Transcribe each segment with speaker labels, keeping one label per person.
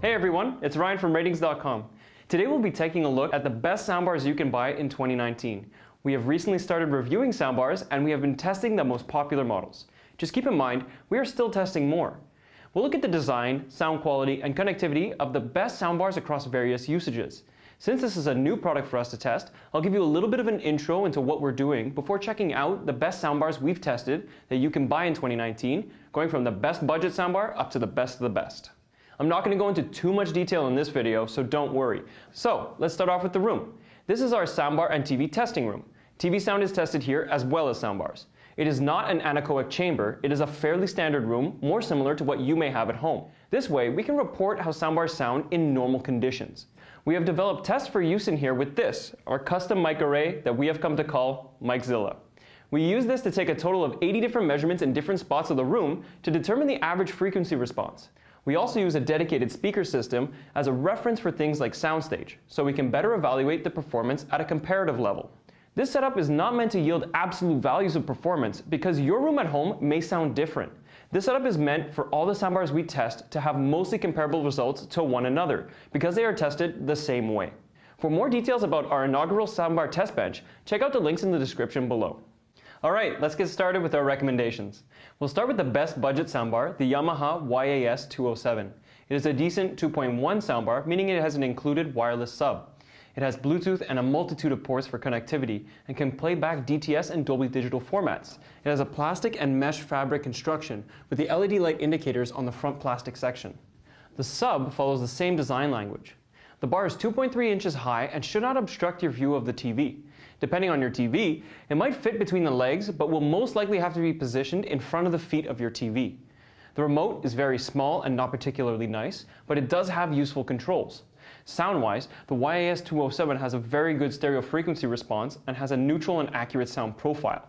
Speaker 1: Hey everyone, it's Ryan from Ratings.com. Today we'll be taking a look at the best soundbars you can buy in 2019. We have recently started reviewing soundbars and we have been testing the most popular models. Just keep in mind, we are still testing more. We'll look at the design, sound quality, and connectivity of the best soundbars across various usages. Since this is a new product for us to test, I'll give you a little bit of an intro into what we're doing before checking out the best soundbars we've tested that you can buy in 2019, going from the best budget soundbar up to the best of the best. I'm not going to go into too much detail in this video, so don't worry. So let's start off with the room. This is our soundbar and TV testing room. TV sound is tested here as well as soundbars. It is not an anechoic chamber, it is a fairly standard room, more similar to what you may have at home. This way, we can report how soundbars sound in normal conditions. We have developed tests for use in here with this, our custom mic array that we have come to call Miczilla. We use this to take a total of 80 different measurements in different spots of the room to determine the average frequency response. We also use a dedicated speaker system as a reference for things like soundstage, so we can better evaluate the performance at a comparative level. This setup is not meant to yield absolute values of performance because your room at home may sound different. This setup is meant for all the soundbars we test to have mostly comparable results to one another because they are tested the same way. For more details about our inaugural soundbar test bench, check out the links in the description below. Alright, let's get started with our recommendations. We'll start with the best budget soundbar, the Yamaha YAS-207. It is a decent 2.1 soundbar, meaning it has an included wireless sub. It has Bluetooth and a multitude of ports for connectivity and can play back DTS and Dolby Digital formats. It has a plastic and mesh fabric construction with the LED light indicators on the front plastic section. The sub follows the same design language. The bar is 2.3 inches high and should not obstruct your view of the TV. Depending on your TV, it might fit between the legs, but will most likely have to be positioned in front of the feet of your TV. The remote is very small and not particularly nice, but it does have useful controls. Sound-wise, the YAS-207 has a very good stereo frequency response and has a neutral and accurate sound profile.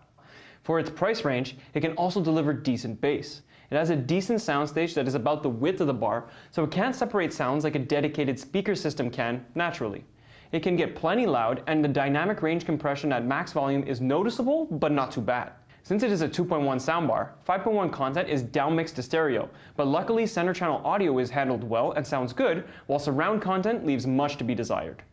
Speaker 1: For its price range, it can also deliver decent bass. It has a decent soundstage that is about the width of the bar, so it can't separate sounds like a dedicated speaker system can naturally. It can get plenty loud, and the dynamic range compression at max volume is noticeable, but not too bad. Since it is a 2.1 soundbar, 5.1 content is downmixed to stereo, but luckily center channel audio is handled well and sounds good, while surround content leaves much to be desired.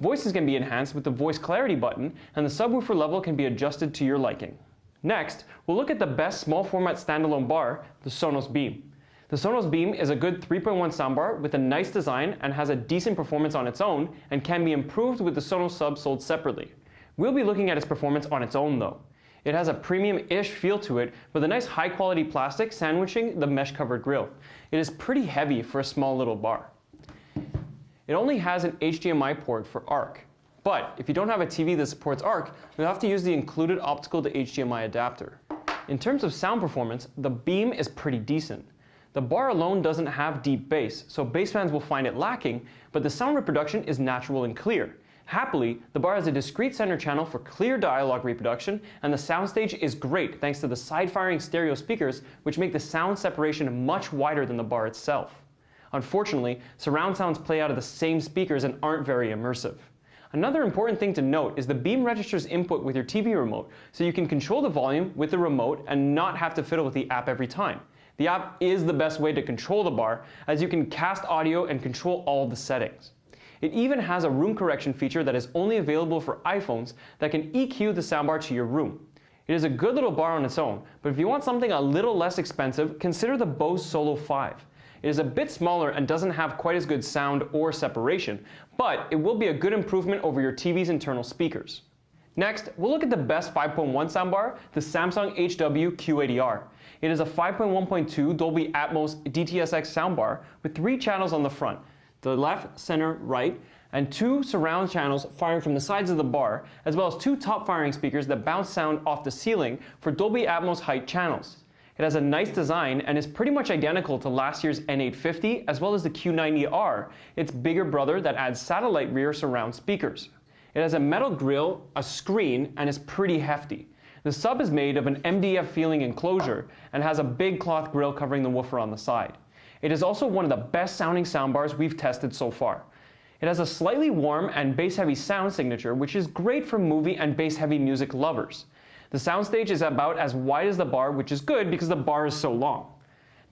Speaker 1: Voices can be enhanced with the voice clarity button, and the subwoofer level can be adjusted to your liking. Next, we'll look at the best small format standalone bar, the Sonos Beam. The Sonos Beam is a good 3.1 soundbar with a nice design and has a decent performance on its own and can be improved with the Sonos sub sold separately. We'll be looking at its performance on its own though. It has a premium-ish feel to it with a nice high-quality plastic sandwiching the mesh-covered grille. It is pretty heavy for a small little bar. It only has an HDMI port for ARC, but if you don't have a TV that supports ARC, you'll have to use the included optical to HDMI adapter. In terms of sound performance, the Beam is pretty decent. The bar alone doesn't have deep bass, so bass fans will find it lacking, but the sound reproduction is natural and clear. Happily, the bar has a discrete center channel for clear dialogue reproduction, and the soundstage is great thanks to the side-firing stereo speakers, which make the sound separation much wider than the bar itself. Unfortunately, surround sounds play out of the same speakers and aren't very immersive. Another important thing to note is the Beam registers input with your TV remote, so you can control the volume with the remote and not have to fiddle with the app every time. The app is the best way to control the bar, as you can cast audio and control all the settings. It even has a room correction feature that is only available for iPhones that can EQ the soundbar to your room. It is a good little bar on its own, but if you want something a little less expensive, consider the Bose Solo 5. It is a bit smaller and doesn't have quite as good sound or separation, but it will be a good improvement over your TV's internal speakers. Next, we'll look at the best 5.1 soundbar, the Samsung HW Q80R. It is a 5.1.2 Dolby Atmos DTS:X soundbar with 3 channels on the front, the left, center, right, and 2 surround channels firing from the sides of the bar, as well as 2 top firing speakers that bounce sound off the ceiling for Dolby Atmos height channels. It has a nice design and is pretty much identical to last year's N850 as well as the Q90R, its bigger brother that adds satellite rear surround speakers. It has a metal grille, a screen, and is pretty hefty. The sub is made of an MDF feeling enclosure and has a big cloth grille covering the woofer on the side. It is also one of the best sounding soundbars we've tested so far. It has a slightly warm and bass-heavy sound signature, which is great for movie and bass-heavy music lovers. The soundstage is about as wide as the bar, which is good because the bar is so long.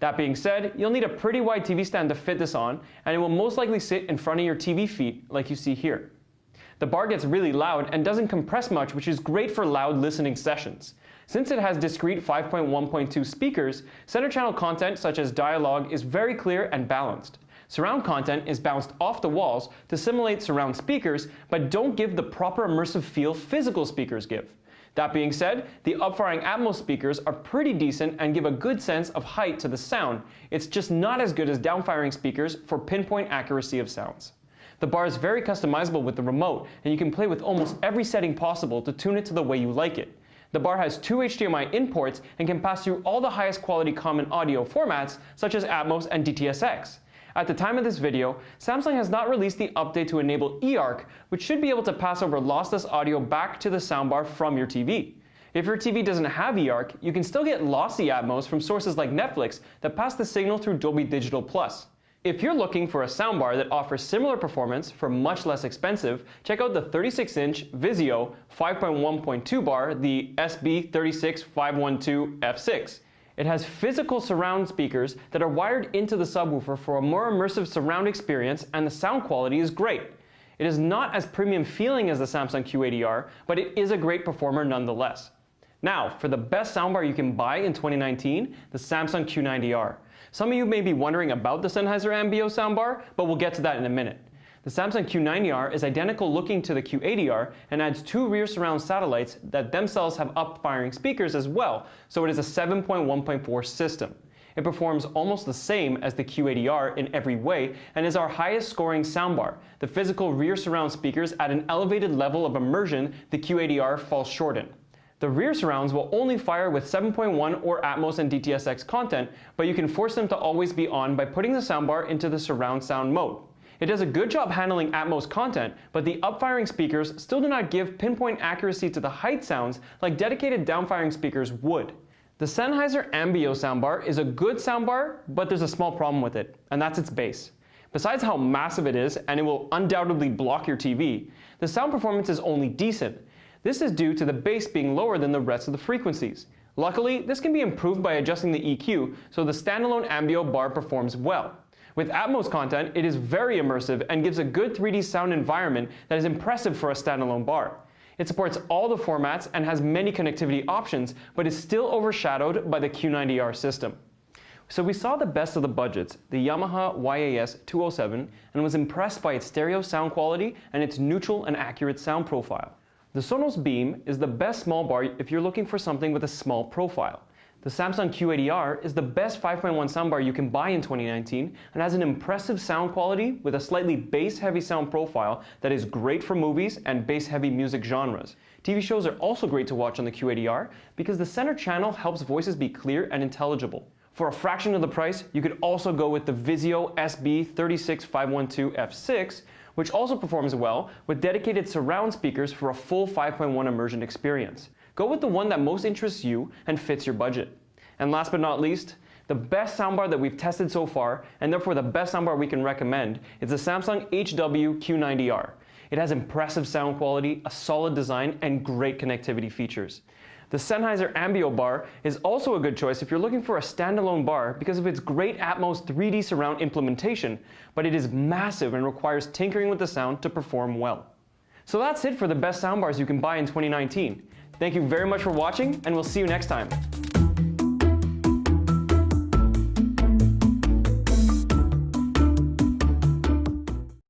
Speaker 1: That being said, you'll need a pretty wide TV stand to fit this on, and it will most likely sit in front of your TV feet like you see here. The bar gets really loud and doesn't compress much, which is great for loud listening sessions. Since it has discrete 5.1.2 speakers, center channel content such as dialogue is very clear and balanced. Surround content is bounced off the walls to simulate surround speakers, but don't give the proper immersive feel physical speakers give. That being said, the upfiring Atmos speakers are pretty decent and give a good sense of height to the sound. It's just not as good as downfiring speakers for pinpoint accuracy of sounds. The bar is very customizable with the remote, and you can play with almost every setting possible to tune it to the way you like it. The bar has 2 HDMI in ports and can pass through all the highest quality common audio formats such as Atmos and DTS:X. At the time of this video, Samsung has not released the update to enable eARC, which should be able to pass over lossless audio back to the soundbar from your TV. If your TV doesn't have eARC, you can still get lossy Atmos from sources like Netflix that pass the signal through Dolby Digital Plus. If you're looking for a soundbar that offers similar performance for much less expensive, check out the 36-inch Vizio 5.1.2 bar, the SB36512F6. It has physical surround speakers that are wired into the subwoofer for a more immersive surround experience, and the sound quality is great. It is not as premium feeling as the Samsung Q80R, but it is a great performer nonetheless. Now, for the best soundbar you can buy in 2019, the Samsung Q90R. Some of you may be wondering about the Sennheiser Ambeo soundbar, but we'll get to that in a minute. The Samsung Q90R is identical looking to the Q80R and adds 2 rear surround satellites that themselves have up-firing speakers as well, so it is a 7.1.4 system. It performs almost the same as the Q80R in every way and is our highest scoring soundbar. The physical rear surround speakers at an elevated level of immersion the Q80R falls short in. The rear surrounds will only fire with 7.1 or Atmos and DTS:X content, but you can force them to always be on by putting the soundbar into the surround sound mode. It does a good job handling Atmos content, but the upfiring speakers still do not give pinpoint accuracy to the height sounds like dedicated downfiring speakers would. The Sennheiser Ambeo soundbar is a good soundbar, but there's a small problem with it, and that's its bass. Besides how massive it is, and it will undoubtedly block your TV, the sound performance is only decent. This is due to the bass being lower than the rest of the frequencies. Luckily, this can be improved by adjusting the EQ so the standalone Ambeo bar performs well. With Atmos content, it is very immersive and gives a good 3D sound environment that is impressive for a standalone bar. It supports all the formats and has many connectivity options, but is still overshadowed by the Q90R system. So we saw the best of the budgets, the Yamaha YAS-207, and was impressed by its stereo sound quality and its neutral and accurate sound profile. The Sonos Beam is the best small bar if you're looking for something with a small profile. The Samsung Q80R is the best 5.1 soundbar you can buy in 2019 and has an impressive sound quality with a slightly bass-heavy sound profile that is great for movies and bass-heavy music genres. TV shows are also great to watch on the Q80R because the center channel helps voices be clear and intelligible. For a fraction of the price, you could also go with the Vizio SB36512F6, which also performs well with dedicated surround speakers for a full 5.1 immersion experience. Go with the one that most interests you and fits your budget. And last but not least, the best soundbar that we've tested so far, and therefore the best soundbar we can recommend, is the Samsung HW Q90R. It has impressive sound quality, a solid design, and great connectivity features. The Sennheiser Ambeo bar is also a good choice if you're looking for a standalone bar because of its great Atmos 3D surround implementation, but it is massive and requires tinkering with the sound to perform well. So that's it for the best soundbars you can buy in 2019. Thank you very much for watching, and we'll see you next time.